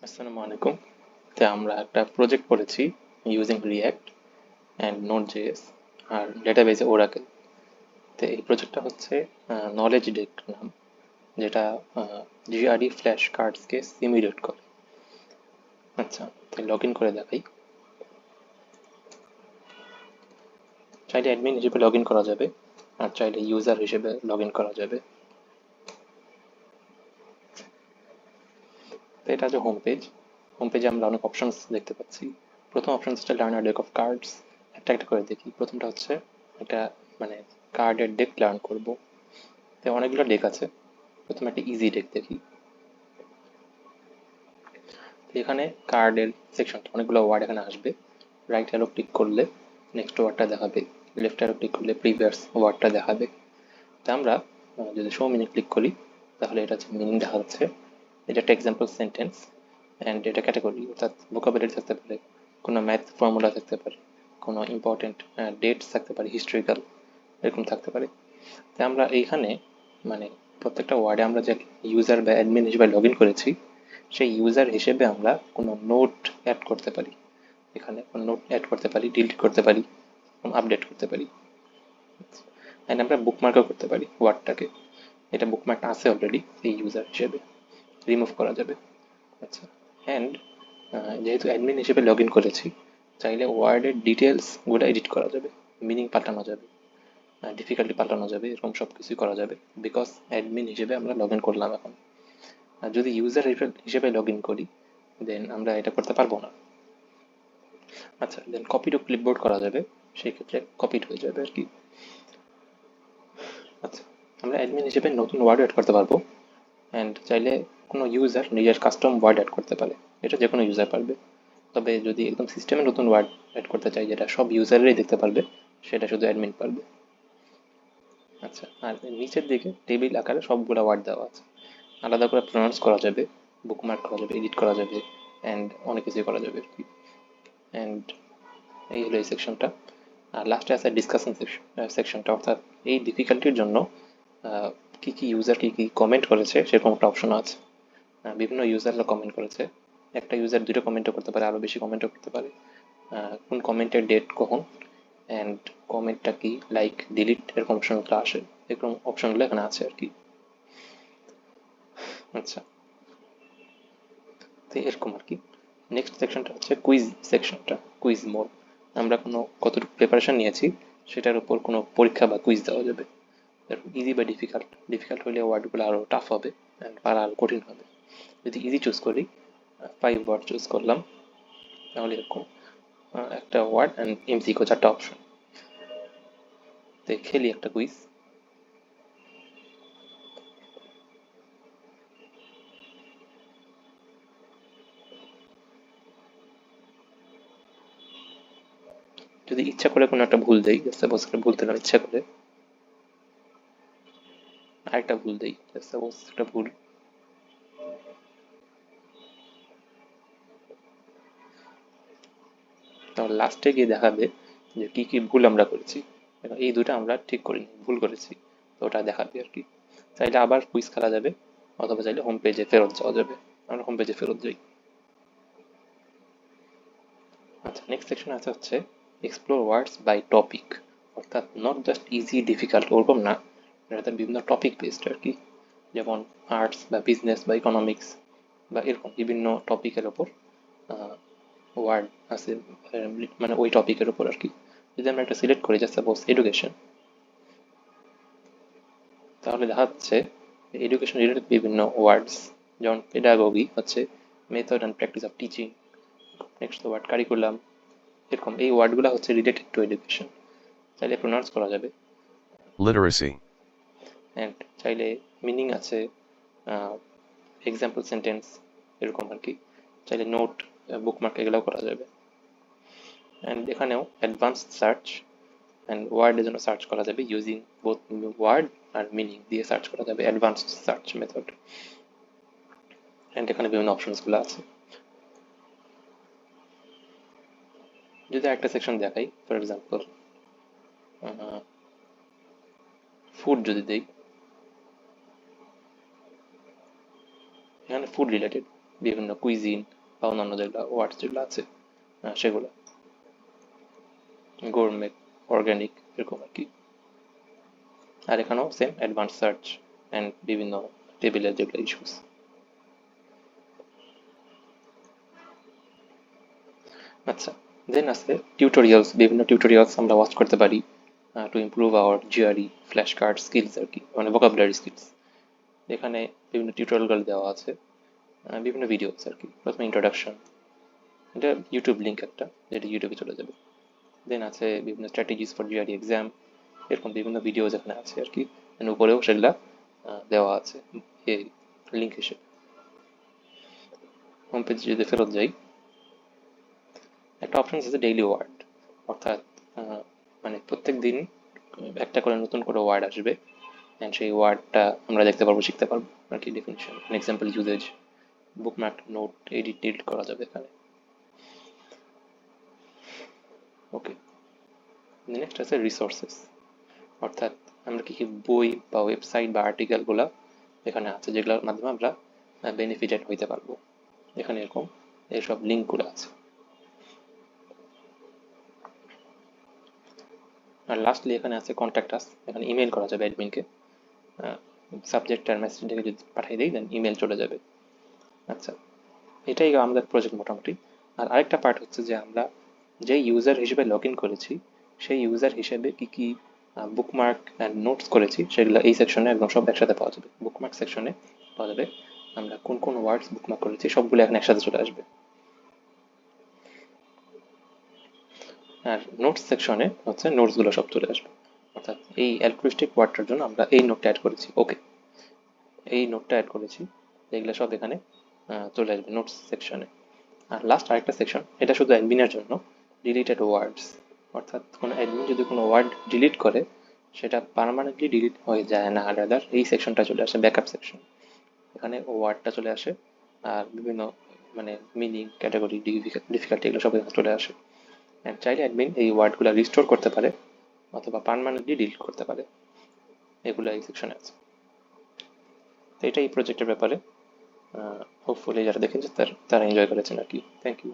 আসসালামু আলাইকুম। তো আমরা একটা প্রজেক্ট করেছি ইউজিং রিঅ্যাক্ট অ্যান্ড নোড.জেএস আর ডেটাবেজে ওরাকেল। তো এই প্রজেক্টটা হচ্ছে নলেজ ডেক নাম, যেটা জিআরই ফ্ল্যাশ কার্ডসকে সিমুলেট করে। আচ্ছা, তো লগ ইন করে দেখাই। চাইলে অ্যাডমিন হিসেবে লগ ইন করা যাবে আর চাইলে ইউজার হিসেবে লগ ইন করা যাবে। তো এটা হচ্ছে হোম পেজ। হোম পেজে আমরা অনেক অপশনস দেখতে পাচ্ছি। প্রথম অপশন হচ্ছে লার্নার ডেক অফ কার্ডস। একটা একটা করে দেখি। প্রথমটা হচ্ছে একটা মানে কার্ডের ডেক লার্ন করব। তো অনেকগুলো ডেক আছে। প্রথমে একটা ইজি ডেক দেখি। তো এখানে কার্ডের সেকশনটা অনেকগুলো ওয়ার্ড এখানে আসবে। রাইট অ্যারো ক্লিক করলে নেক্সট ওয়ার্ডটা দেখাবে, লেফট অ্যারো ক্লিক করলে প্রিভিয়াস ওয়ার্ডটা দেখাবে। তা আমরা যদি শো মিনিং ক্লিক করি তাহলে এটা হচ্ছে মিনিং দেখা যাচ্ছে। এটা একটা এক্সাম্পল সেন্টেন্স অ্যান্ড এটা ক্যাটাগরি, অর্থাৎ ভোকাবুলারি থাকতে পারে, কোনো ম্যাথ ফর্মুলা থাকতে পারে, কোনো ইম্পর্টেন্ট ডেটস থাকতে পারে, হিস্টোরিক্যাল এরকম থাকতে পারে। তাই আমরা এইখানে মানে প্রত্যেকটা ওয়ার্ডে আমরা যে ইউজার বা অ্যাডমিন হিসেবে লগ ইন করেছি সেই ইউজার হিসেবে আমরা কোনো নোট অ্যাড করতে পারি। এখানে কোনো নোট অ্যাড করতে পারি, ডিলিট করতে পারি, আপডেট করতে পারি, অ্যান্ড আমরা বুকমার্কও করতে পারি ওয়ার্ডটাকে। এটা বুকমার্কটা আছে অলরেডি এই ইউজার হিসেবে, রিমুভ করা যাবে। আচ্ছা, অ্যান্ড যেহেতু অ্যাডমিন হিসেবে লগ ইন করেছি, চাইলে ওয়ার্ডের ডিটেলসগুলো এডিট করা যাবে, মিনিং পাল্টানো যাবে, ডিফিকাল্টি পাল্টানো যাবে, এরকম সব কিছুই করা যাবে বিকজ অ্যাডমিন হিসেবে আমরা লগ ইন করলাম এখন। আর যদি ইউজার হিসেবে লগ ইন করি দেন আমরা এটা করতে পারবো না। আচ্ছা, দেন কপি টু ক্লিপবোর্ড করা যাবে, সেই ক্ষেত্রে কপিড হয়ে যাবে আর কি। আচ্ছা, আমরা অ্যাডমিন হিসেবে নতুন ওয়ার্ড অ্যাড করতে পারবো অ্যান্ড চাইলে কোনো ইউজার নিজের কাস্টম ওয়ার্ড অ্যাড করতে পারে, এটা যে কোনো ইউজার পারবে। তবে যদি একদম সিস্টেমে নতুন ওয়ার্ড অ্যাড করতে চাই যেটা সব ইউজারেরই দেখতে পারবে, সেটা শুধু অ্যাডমিন পারবে। আচ্ছা, আর নিচের দিকে টেবিল আকারে সবগুলো ওয়ার্ড দেওয়া আছে, আলাদা করে প্রনাউন্স করা যাবে, বুকমার্ক করা যাবে, এডিট করা যাবে অ্যান্ড অনেক কিছুই করা যাবে আর কি। অ্যান্ড এই হলো এই সেকশনটা। আর লাস্টে আছে ডিসকাশন সেকশনটা, অর্থাৎ এই ডিফিকাল্টির জন্য কি কি ইউজার কি কি কমেন্ট করেছে সেরকম একটা অপশন আছে। বিভিন্ন ইউজাররা কমেন্ট করেছে, একটা ইউজার দুটো কমেন্টও করতে পারে, আরও বেশি কমেন্টও করতে পারে। কোন কমেন্টের ডেট কখন অ্যান্ড কমেন্টটা কি, লাইক, ডিলিট, এরকম অপশনগুলো আসে, এরকম অপশনগুলো এখানে আছে আর কি। আচ্ছা, তো এরকম আর কি। নেক্সট সেকশনটা হচ্ছে কুইজ সেকশনটা, কুইজ মোড। আমরা কোনো কতটুকু প্রিপারেশন নিয়েছি সেটার উপর কোনো পরীক্ষা বা কুইজ দেওয়া যাবে। ইজি বা ডিফিকাল্ট, ডিফিকাল্ট হলে ওয়ার্ডগুলো আরও টাফ হবে অ্যান্ড পারা আরও কঠিন হবে। যদি ইজি চুজ করি, 5 ওয়ার্ড চুজ করলাম, তাহলে এরকম একটা ওয়ার্ড অ্যান্ড এমসিকিউ, 4টা অপশন। তো খেলি একটা কুইজ। যদি ইচ্ছা করে কোনো একটা ভুল দেই, সাপোজ একটা ভুল দিলাম ইচ্ছা করে, আরেকটা ভুল দেই, সাপোজ একটা ভুল, তাহলে লাস্টে গিয়ে দেখাবে যে কি কি ভুল আমরা করেছি। এই দুটো আমরা ঠিক করিনি, ভুল করেছি, তো ওটা দেখাবে আর কি। চাইলে আবার কুইজ খেলা যাবে অথবা চাইলে হোম পেজে ফেরত যাওয়া যাবে। আমরা হোম পেজে ফেরত যাই। আচ্ছা, নেক্সট সেকশন আছে হচ্ছে এক্সপ্লোর ওয়ার্ডস বাই টপিক, অর্থাৎ নট জাস্ট ইজি ডিফিকাল্ট ওরকম না, এটা বিভিন্ন টপিক বেসড আর কি। যেমন আর্টস বা বিজনেস বা ইকোনমিক্স বা এরকম বিভিন্ন টপিকের ওপর ওয়ার্ড আছে, মানে ওই টপিকের ওপর আর কি। যদি আমরা একটা সিলেক্ট করি, জাস্ট সাপোজ এডুকেশন, তাহলে দেখা যাচ্ছে এডুকেশন রিলেটেড বিভিন্ন ওয়ার্ডস, যেমন পেডাগোগি হচ্ছে method and practice of teaching, next word curriculum, এরকম এই ওয়ার্ডগুলো হচ্ছে রিলেটেড টু এডুকেশন, চাইলে প্রোনাউন্স করা যাবে। Literacy. অ্যান্ড চাইলে মিনিং আছে, এক্সাম্পল সেন্টেন্স, এরকম আর কি। চাইলে নোট, বুকমার্ক এগুলোও করা যাবে। অ্যান্ড এখানেও অ্যাডভান্স সার্চ অ্যান্ড ওয়ার্ডের জন্য সার্চ করা যাবে, ইউজিং বোথ ওয়ার্ড আর মিনিং দিয়ে সার্চ করা যাবে, অ্যাডভান্স সার্চ মেথড। অ্যান্ড এখানে বিভিন্ন অপশনসগুলো আছে। যদি একটা সেকশন দেখাই, ফর এক্সাম্পল ফুড যদি দেই, এখানে ফুড রিলেটেড বিভিন্ন কুইজিন, বা অন্যান্য যেগুলো ওয়ার্ডস যেগুলো আছে সেগুলো গোরমেট, অর্গানিক এরকম আর কি। আর এখানেও সেম অ্যাডভান্স সার্চ অ্যান্ড বিভিন্ন টেবিলের যেগুলো ইস্যুস। আচ্ছা, দেন আছে টিউটোরিয়ালস, বিভিন্ন টিউটোরিয়ালস আমরা ওয়াচ করতে পারি to improve our GRE flash card skills আর কি, মানে ভোকাবুলারি স্কিলস। এখানে বিভিন্ন টিউটোরিয়াল দেওয়া আছে, বিভিন্ন ভিডিওস আর কি। প্রথমে ইন্ট্রোডাকশন, এটা ইউটিউব লিঙ্ক একটা, যেটা ইউটিউবে চলে যাবে। দেন আছে বিভিন্ন স্ট্র্যাটেজিস ফর জিআরই এক্সাম, এরকম বিভিন্ন ভিডিও যেখানে আছে আর কি। উপরেও সেগুলা দেওয়া আছে এই লিঙ্ক হিসেবে। হোম পেজ যদি ফেরত যাই, একটা অপশন আছে ডেইলি ওয়ার্ড, অর্থাৎ মানে প্রত্যেক দিন একটা করে নতুন করে ওয়ার্ড আসবে, অ্যান্ড সেই ওয়ার্ডটা আমরা দেখতে পারবো, শিখতে পারবো আর কি। Definition, example, uses, bookmark, note, edit করা যাবে এখানে। ওকে, নেক্সট আছে রিসোর্সেস, অর্থাৎ আমরা কি কি বই বা ওয়েবসাইট বা আর্টিকেলগুলো এখানে আছে যেগুলোর মাধ্যমে আমরা বেনিফিটেড হইতে পারবো। এখানে এরকম এইসব লিঙ্কগুলো আছে। আর লাস্টলি এখানে আছে কন্ট্যাক্ট আস, এখানে ইমেল করা যাবে অ্যাডমিনকে। সাবজেক্ট আর মেসেজটাকে যদি পাঠিয়ে দিই, দেন ইমেল চলে যাবে। আচ্ছা, এটাই আমাদের প্রজেক্ট মোটামুটি। আর আরেকটা পার্ট হচ্ছে যে আমরা যেই ইউজার হিসেবে লগ ইন করেছি, সেই ইউজার হিসেবে কি কি বুকমার্ক অ্যান্ড নোটস করেছি সেগুলো এই সেকশনে একদম সব একসাথে পাওয়া যাবে। বুকমার্ক সেকশনে পাওয়া যাবে আমরা কোন কোন ওয়ার্ডস বুকমার্ক করেছি, সবগুলো এখন একসাথে চলে আসবে। আর নোটস সেকশনে হচ্ছে নোটসগুলো সব চলে আসবে, অর্থাৎ এই অ্যালট্রুইস্টিক ওয়ার্ডটার জন্য আমরা এই নোটটা অ্যাড করেছি, ওকে, এই নোটটা অ্যাড করেছি, এগুলো সব এখানে চলে আসবে নোটস সেকশনে। আর লাস্ট আরেকটা সেকশন, এটা শুধু অ্যাডমিনের জন্য, ডিলিটেড ওয়ার্ডস, অর্থাৎ কোনো অ্যাডমিন যদি কোনো ওয়ার্ড ডিলিট করে সেটা পার্মানেন্টলি ডিলিট হয়ে যায় না, রাদার এই সেকশনটা চলে আসে, ব্যাকআপ সেকশন। এখানে ওয়ার্ডটা চলে আসে আর বিভিন্ন মানে মিনিং, ক্যাটাগরি, ডিফিকাল্টি এগুলো সব এখানে চলে আসে। অ্যান্ড চাইলে অ্যাডমিন এই ওয়ার্ডগুলো রিস্টোর করতে পারে অথবা পার্মানেন্টলি ডিলিট করতে পারে, এগুলো এই সেকশনে আছে। তো এটাই এই প্রজেক্টের ব্যাপারে। হোপফুলি যারা দেখেছে তারা এনজয় করেছেন আর কি। Thank you.